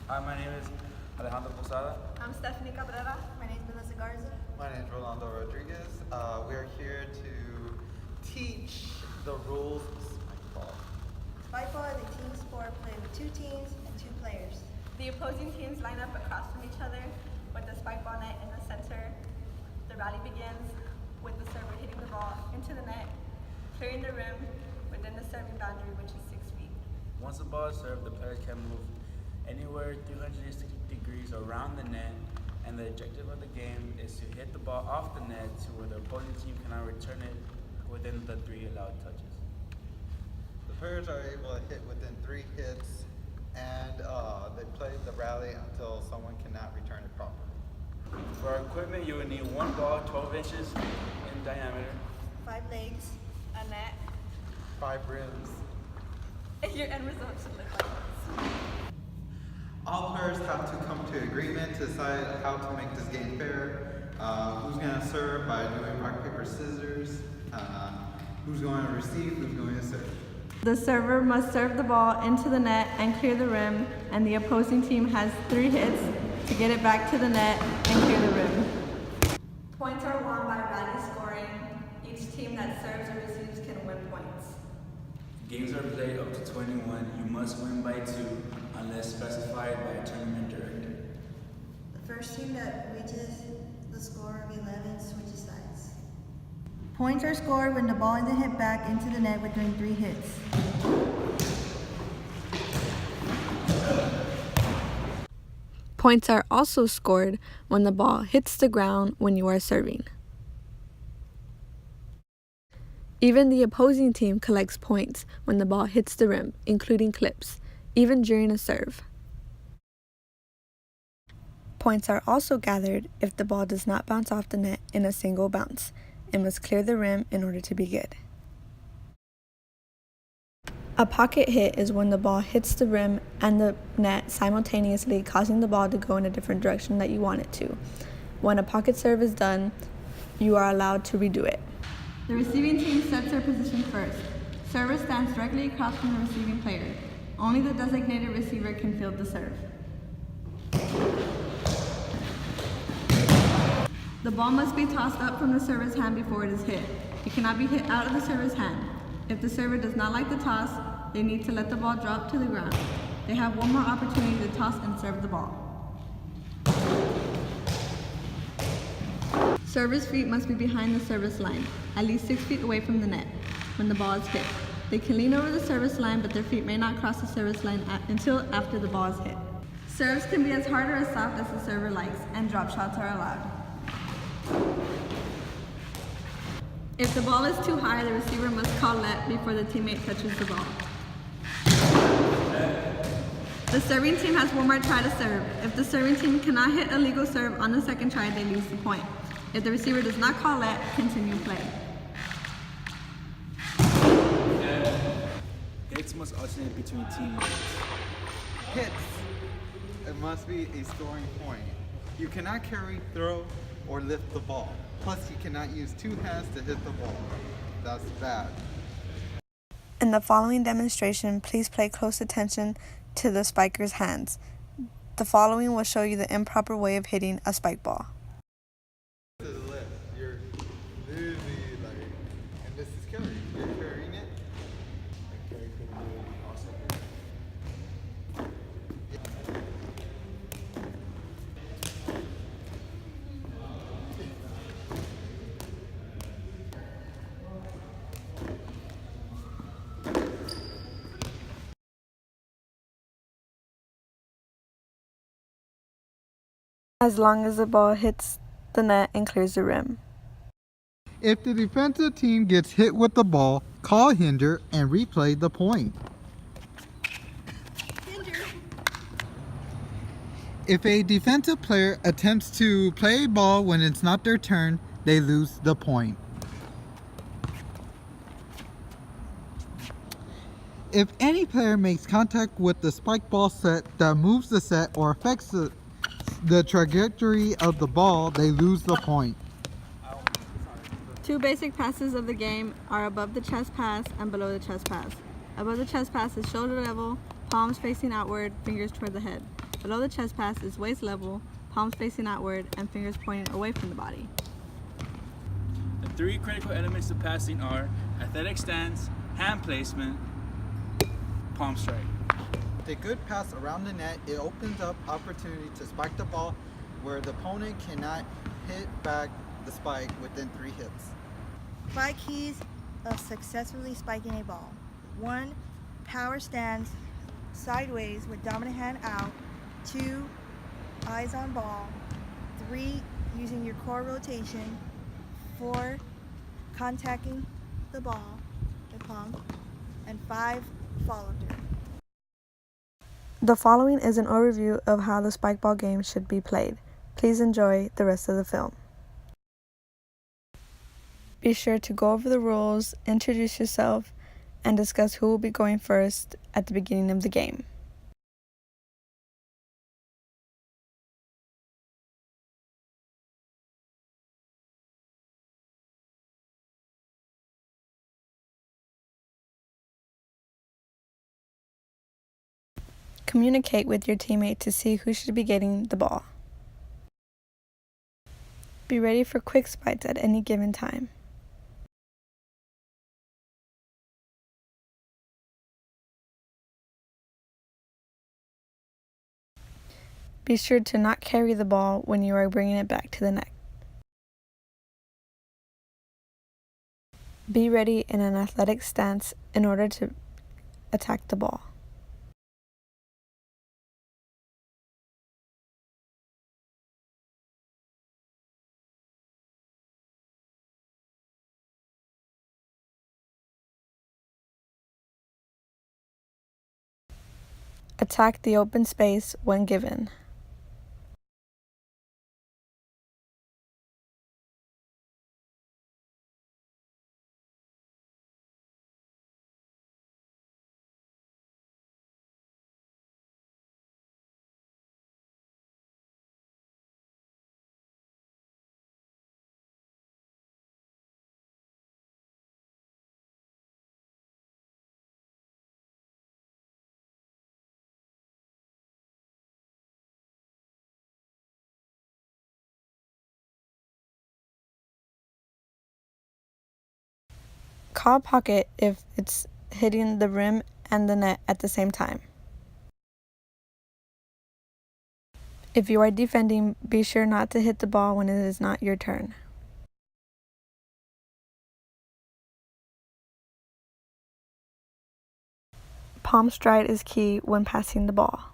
Hi, my name is Alejandro Posada. I'm Stephanie Cabrera. My name is Melissa Garza. My name is Rolando Rodriguez. We are here to teach the rules of SpikeBall. SpikeBall is a team sport played with 2 teams and 2 players. The opposing teams line up across from each other with the SpikeBall net in the center. The rally begins with the server hitting the ball into the net, clearing the rim within the serving boundary, which is 6 feet. Once the ball is served, the players can move anywhere 360 degrees around the net, and the objective of the game is to hit the ball off the net to where the opposing team cannot return it within the 3 allowed touches. The players are able to hit within 3 hits, and they play the rally until someone cannot return it properly. For our equipment, you will need one ball 12 inches in diameter, 5 legs, a net, 5 rims. your end result should look like this. All players have to come to agreement to decide how to make this game fair. Who's going to serve by doing rock, paper, scissors. Who's going to receive, who's going to serve. The server must serve the ball into the net and clear the rim, and the opposing team has 3 hits to get it back to the net and clear the rim. Points are won by rally scoring. Each team that serves or receives can win points. games are played up to 21. You must win by 2 unless specified by a tournament director. The first team that reaches the score of 11 switches sides. Points are scored when the ball isn't hit back into the net within 3 hits. Points are also scored when the ball hits the ground when you are serving. Even the opposing team collects points when the ball hits the rim, including clips, even during a serve. Points are also gathered if the ball does not bounce off the net in a single bounce. It must clear the rim in order to be good. A pocket hit is when the ball hits the rim and the net simultaneously, causing the ball to go in a different direction that you want it to. When a pocket serve is done, you are allowed to redo it. The receiving team sets their position first. Server stands directly across from the receiving player. Only the designated receiver can field the serve. The ball must be tossed up from the server's hand before it is hit. It cannot be hit out of the server's hand. If the server does not like the toss, they need to let the ball drop to the ground. They have one more opportunity to toss and serve the ball. Server's feet must be behind the service line, at least 6 feet away from the net, when the ball is hit. They can lean over the service line, but their feet may not cross the service line until after the ball is hit. Serves can be as hard or as soft as the server likes, and drop shots are allowed. If the ball is too high, the receiver must call let before the teammate touches the ball. The serving team has one more try to serve. If the serving team cannot hit a legal serve on the second try, they lose the point. If the receiver does not call let, continue play. Hits must alternate between teammates. Hits. It must be a scoring point. You cannot carry, throw, or lift the ball. Plus, you cannot use 2 hands to hit the ball. That's bad. In the following demonstration, please pay close attention to the spiker's hands. The following will show you the improper way of hitting a spike ball. To the left, you're literally like, and this is carry. You're carrying it. As long as the ball hits the net and clears the rim. If the defensive team gets hit with the ball, call hinder and replay the point. If a defensive player attempts to play ball when it's not their turn, they lose the point. If any player makes contact with the spike ball set that moves the set or affects the trajectory of the ball, they lose the point. 2 basic passes of the game are above the chest pass and below the chest pass. Above the chest pass is shoulder level, palms facing outward, fingers toward the head. Below the chest pass is waist level, palms facing outward, and fingers pointing away from the body. The three critical elements to passing are athletic stance, hand placement, palm strike. With a good pass around the net, it opens up opportunity to spike the ball where the opponent cannot hit back the spike within 3 hits. 5 keys of successfully spiking a ball. 1. Power stance sideways with dominant hand out. 2. Eyes on ball. 3. Using your core rotation. 4. Contacting the ball, the palm. And 5. Follow through. The following is an overview of how the SpikeBall game should be played. Please enjoy the rest of the film. Be sure to go over the rules, introduce yourself, and discuss who will be going first at the beginning of the game. Communicate with your teammate to see who should be getting the ball. Be ready for quick spikes at any given time. Be sure to not carry the ball when you are bringing it back to the net. Be ready in an athletic stance in order to attack the ball. Attack the open space when given. Call pocket if it's hitting the rim and the net at the same time. If you are defending, be sure not to hit the ball when it is not your turn. Palm stride is key when passing the ball.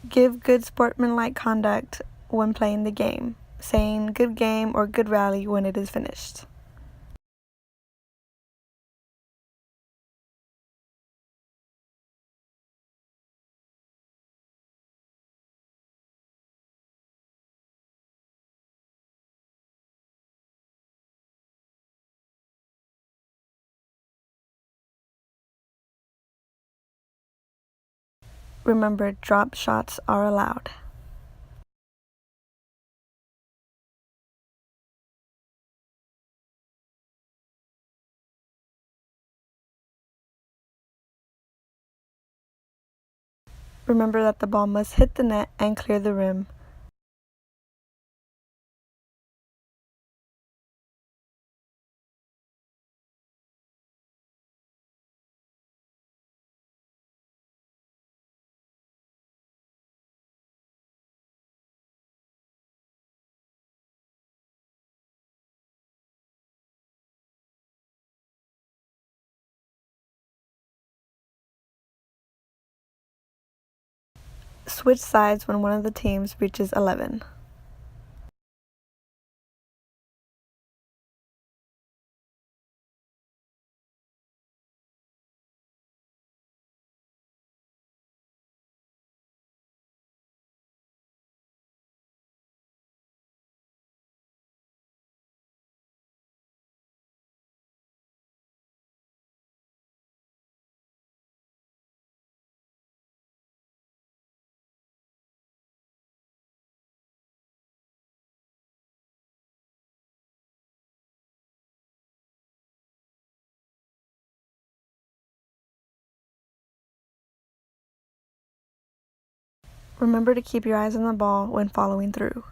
Give good sportsmanlike conduct when playing the game, saying good game or good rally when it is finished. Remember, drop shots are allowed. Remember that the ball must hit the net and clear the rim. Switch sides when one of the teams reaches 11. Remember to keep your eyes on the ball when following through.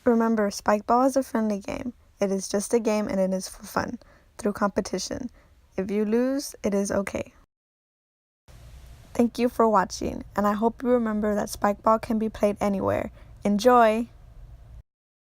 Remember, SpikeBall is a friendly game. It is just a game and it is for fun, through competition. If you lose, it is okay. Thank you for watching, and I hope you remember that SpikeBall can be played anywhere. Enjoy!